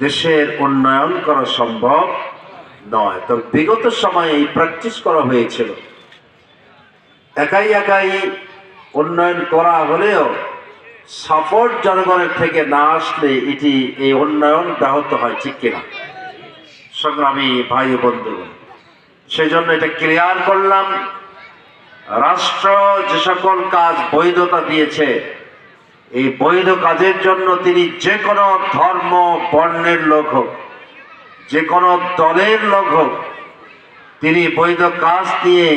দেশের উন্নয়ন করা সম্ভব নয়। তো বিগত সময়ে এই প্র্যাকটিস করা হয়েছিল, একাই একাই উন্নয়ন করা হলেও সাপোর্ট জনগণের থেকে না আসলে এই উন্নয়ন ব্যাহত হয়, ঠিক কিনা সংগ্রামী ভাই ও বন্ধুগণ? সেই জন্য এটা ক্লিয়ার করলাম, রাষ্ট্র যে সকল কাজ বৈধতা দিয়েছে এই বৈধ কাজের জন্য তিনি যে কোনো ধর্ম বর্ণের লোক হোক, যে কোনো দলের লোক হোক, তিনি বৈধ কাজ নিয়ে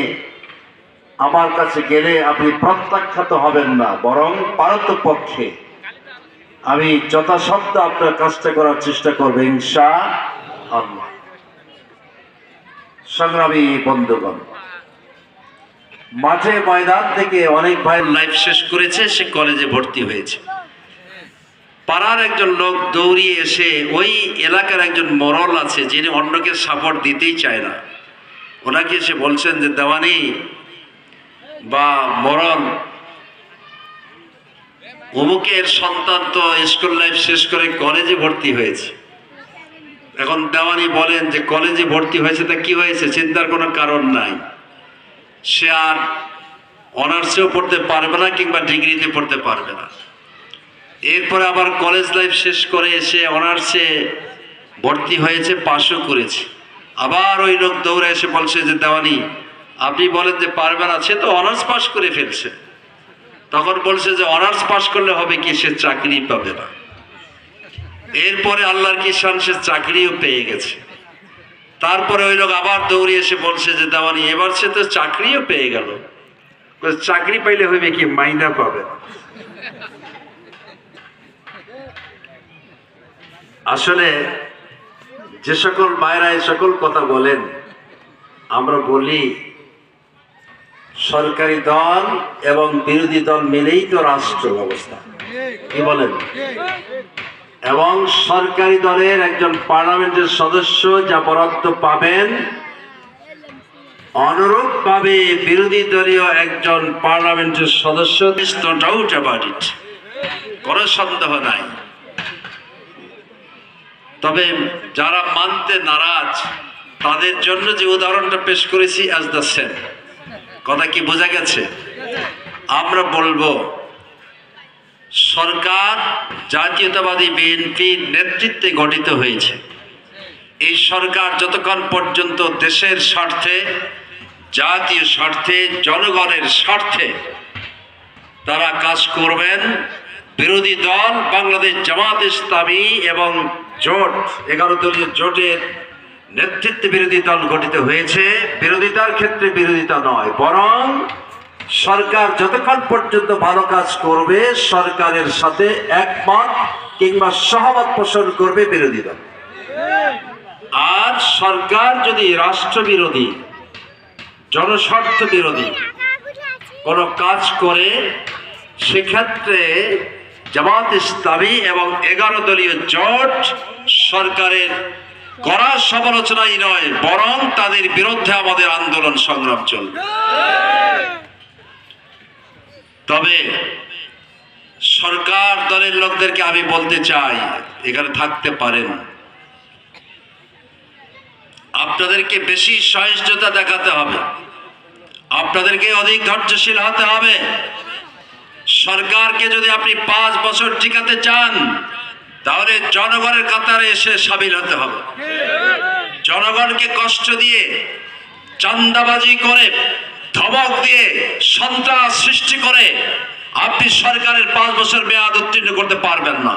আমার কাছে গেলে আপনি প্রত্যাখ্যাত হবেন না, বরং পারতপক্ষে আমি যথাসাধ্য আপনার কাজটা করার চেষ্টা করবো ইনশাআল্লাহ। সংগ্রামী বন্ধুগণ, মাঠে ময়দান থেকে অনেক ভাই লাইফ শেষ করেছে, সে কলেজে ভর্তি হয়েছে। পাড়ার একজন লোক দৌড়িয়ে এসে ওই এলাকার একজন মরল আছে যিনি অন্যকে সাপোর্ট দিতেই চায় না, ওনাকে এসে বলছেন যে দেওয়ানি বা মরল অমুকের সন্তান তো স্কুল লাইফ শেষ করে কলেজে ভর্তি হয়েছে। এখন দেওয়ানি বলেন যে কলেজে ভর্তি হয়েছে তা কি হয়েছে, চিন্তার কোনো কারণ নাই, সে আর অনার্সেও পড়তে পারবে না কিংবা ডিগ্রিতে পড়তে পারবে না। এরপরে আবার কলেজ লাইফ শেষ করে এসে অনার্সে ভর্তি হয়েছে, পাশও করেছে। আবার ওই লোক দৌড়ে এসে বলছে যে দেওয়ানি আপনি বলেন যে পারবে না, সে তো অনার্স পাস করে ফেলছে। তখন বলছে যে অনার্স পাস করলে হবে কি, সে চাকরি পাবে না। এরপরে আল্লাহর কি শান, সে চাকরিও পেয়ে গেছে। তারপরে ওই লোক আবার দৌড়ে এসে বলছে যে দেওয়ানি এবার সে তো চাকরিও পেয়ে গেল। চাকরি পাইলে হইবে কি, মাইনা পাবে। আসলে যে সকল মায়েরা এই সকল কথা বলেন, আমরা বলি সরকারি দল এবং বিরোধী দল মিলেই তো রাষ্ট্র ব্যবস্থা, কি বলেন? এবং সরকারি দলের একজন পার্লামেন্টের সদস্য যা বরাদ্দ পাবেন, অনুরূপভাবে বিরোধী দলীয় একজন পার্লামেন্টের সদস্য, no doubt about it, কোনো সন্দেহ নাই। তবে যারা মানতে নারাজ তাদের জন্য যে উদাহরণটা পেশ করেছি আজ দ্য সেম, কথা কি বোঝা গেছে? আমরা বলবো সরকার জাতীয়তাবাদী বিএনপির নেতৃত্বে গঠিত হয়েছে। এই সরকার যতক্ষণ পর্যন্ত দেশের স্বার্থে, জাতীয় স্বার্থে, জনগণের স্বার্থে তারা কাজ করবেন, বিরোধী দল বাংলাদেশ জামাত ইসলামী এবং জোট 11 দলীয় জোটের নেতৃত্বে বিরোধী দল গঠিত হয়েছে। বিরোধিতার ক্ষেত্রে বিরোধিতা নয়, বরং সরকার যতক্ষণ পর্যন্ত ভালো কাজ করবে সরকারের সাথে একমত কিংবা সহমত পোষণ করবে বিরোধী দল। আর সরকার যদি রাষ্ট্রবিরোধী, জনস্বার্থ বিরোধী কোনো কাজ করে, সেক্ষেত্রে জামাত ইসলামী এবং 11 দলীয় জোট সরকারের কড়া সমালোচনাই নয়, বরং তাদের বিরুদ্ধে আমাদের আন্দোলন সংগ্রাম চলবে। তবে সরকার দলের লোকদেরকে আমি বলতে চাই, এখানে থাকতে পারেন, আপনাদেরকে বেশি সহিষ্ণুতা দেখাতে হবে, আপনাদেরকে অধিক ধৈর্যশীল হতে হবে। সরকারকে যদি আপনি 5 বছর টিকাতে চান, তাহলে জনগণের কাতারে এসে সামিল হতে হবে। জনগণকে কষ্ট দিয়ে, চাঁদাবাজি করে, ধমক দিয়ে, সন্ত্রাস সৃষ্টি করে আপনি সরকারের 5 বছর মেয়াদ উত্তীর্ণ করতে পারবেন না।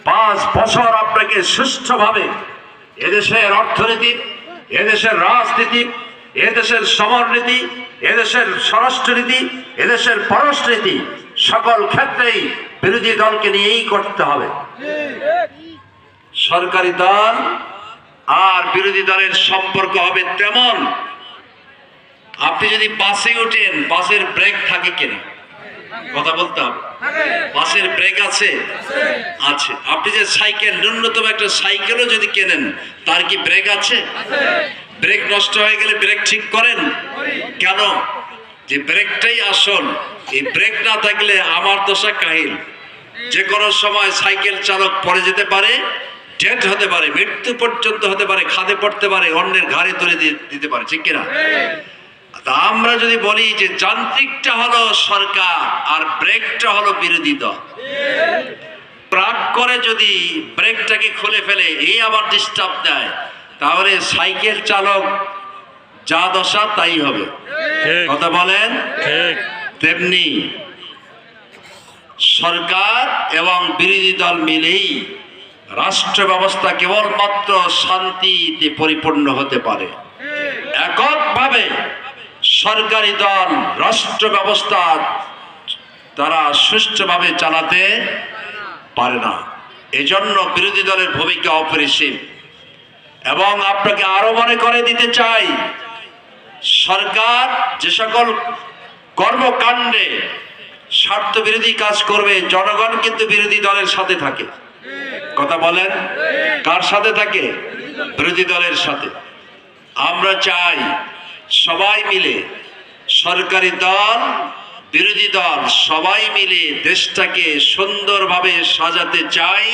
5 বছর আপনাকে সুষ্ঠুভাবে এদেশের অর্থনীতি, এদেশের রাজনীতি, এদেশের সমরনীতি, এদেশের স্বরাষ্ট্রনীতি, এদেশের পররাষ্ট্রনীতি, সকল ক্ষেত্রেই বিরোধী দলকে নিয়েই করতে হবে। সরকারি দল আর বিরোধী দলের সম্পর্ক হবে তেমন, আপনি যদি বাসে ওঠেন, বাসের ব্রেক থাকে কিনা, কথা বলতে হবে। বাসের ব্রেক আছে? আছে। আপনি যে সাইকেল, ন্যূনতম একটা সাইকেলও যদি কেনেন, তার কি ব্রেক আছে? ব্রেক নষ্ট হয়ে গেলে ব্রেক ঠিক করেন কেন? যে ব্রেকটাই আসল, এই ব্রেক না থাকলে আমার দশা কাহিল। যে কোনো সময় সাইকেল চালক পড়ে যেতে পারে, ডেথ হতে পারে, মৃত্যু পর্যন্ত হতে পারে, খাদে পড়তে পারে, অন্যের ঘাড়ে তুলে দিতে পারে, ঠিক কিনা? তা আমরা যদি বলি যে যান্ত্রিকটা হলো সরকার আর ব্রেকটা হলো বিরোধী দল, প্রাক করে যদি ব্রেকটাকে খুলে ফেলে এই আবার ডিস্টার্ব দেয়, তাহলে সাইকেল চালক যা দশা তাই হবে। কথা বলেন? তেমনি সরকার এবং বিরোধী দল মিলেই রাষ্ট্র ব্যবস্থা কেবলমাত্র শান্তিতে পরিপূর্ণ হতে পারে। এককভাবে সরকারি দল রাষ্ট্র ব্যবস্থা তারা সুষ্ঠুভাবে চালাতে পারে না। এজন্য বিরোধী দলের ভূমিকা অপরিসীম। এবং আপনাকে আরো মনে করে দিতে চাই, সরকার যে সকল কর্মকাণ্ডে স্বার্থ বিরোধী কাজ করবে, জনগণ কিন্তু বিরোধী দলের সাথে থাকে। কথা বলেন? কার সাথে থাকে? বিরোধী দলের সাথে। আমরা চাই সবাই মিলে, সরকারি দল বিরোধী দল সবাই মিলে দেশটাকে সুন্দরভাবে সাজাতে চাই।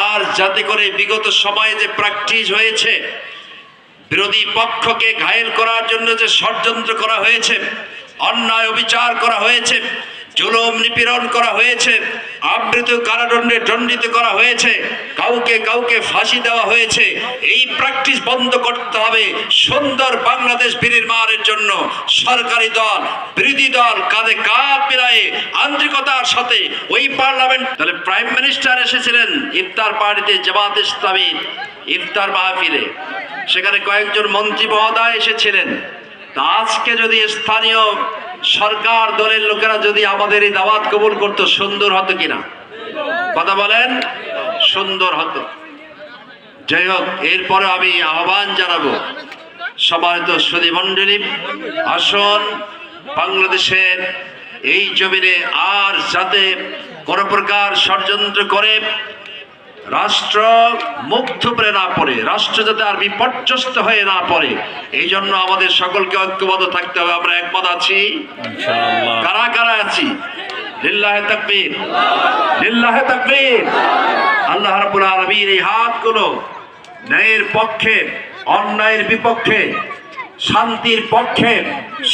আর যাতে করে বিগত সময়ে যে প্র্যাকটিস হয়েছে, বিরোধী পক্ষকে ঘায়েল করার জন্য যে ষড়যন্ত্র করা হয়েছে, অন্যায় অবিচার করা হয়েছে, জুলুম নিপীড়ন করা হয়েছে, আবৃত কারাদণ্ডে দণ্ডিত করা হয়েছে, কাউকে কাউকে ফাঁসি দেওয়া হয়েছে, এই প্র্যাকটিস বন্ধ করতে হবে। সুন্দর বাংলাদেশ বিনির্মাণের জন্য সরকারি দল বিরোধী দল কাঁধে কাঁধ মিলায়ে আন্তরিকতার সাথে ওই পার্লামেন্ট। তাহলে প্রাইম মিনিস্টার এসেছিলেন ইফতার পার্টিতে, জামাত ইসলামীর ইফতার মাহফিলে, সেখানে কয়েকজন মন্ত্রী মহোদয় এসেছিলেন। তা আজকে যদি স্থানীয় সরকার দলের লোকেরা যদি আমাদের এই দাওয়াত কবুল করতো, সুন্দর হতো কিনা? কথা বলেন? সুন্দর হতো। যাই হোক, এরপরে আমি আহ্বান জানাবো সম্মানিত সুধী মণ্ডলী, আসুন বাংলাদেশের এই জমিনে আর যাতে কোন প্রকার ষড়যন্ত্র করে রাষ্ট্র মুখ থুবড়ে না পড়ে, রাষ্ট্র যাতে আর বিপর্যস্ত হয়ে না পড়ে, এই জন্য আমাদের সকলকে ঐক্যবদ্ধ থাকতে হবে। আমরা একমত আছি? কারা কারা আছি? লিল্লাহে তাকবীর, লিল্লাহে তাকবীর। আল্লাহ রাব্বুল আলামিন এই হাতগুলো ন্যায়ের পক্ষে, অন্যায়ের বিপক্ষে, শান্তির পক্ষে,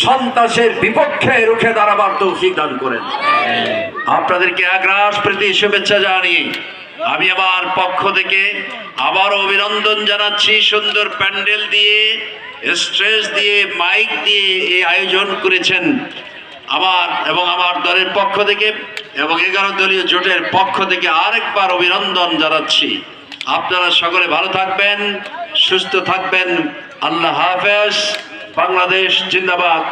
সন্ত্রাসের বিপক্ষে রুখে দাঁড়াবার তৌফিক দান করেন। আপনাদেরকে আগ্রাস প্রীতি শুভেচ্ছা জানিয়ে আমি আমার পক্ষ থেকে আবার অভিনন্দন জানাচ্ছি। সুন্দর প্যান্ডেল দিয়ে, স্টেজ দিয়ে, মাইক দিয়ে এই আয়োজন করেছেন আমার এবং আমার দলের পক্ষ থেকে এবং 11 দলীয় জোটের পক্ষ থেকে আরেকবার অভিনন্দন জানাচ্ছি। আপনারা সকলে ভালো থাকবেন, সুস্থ থাকবেন। আল্লাহ হাফেজ। বাংলাদেশ জিন্দাবাদ,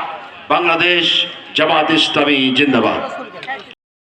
বাংলাদেশ জামাত ইসলামী জিন্দাবাদ।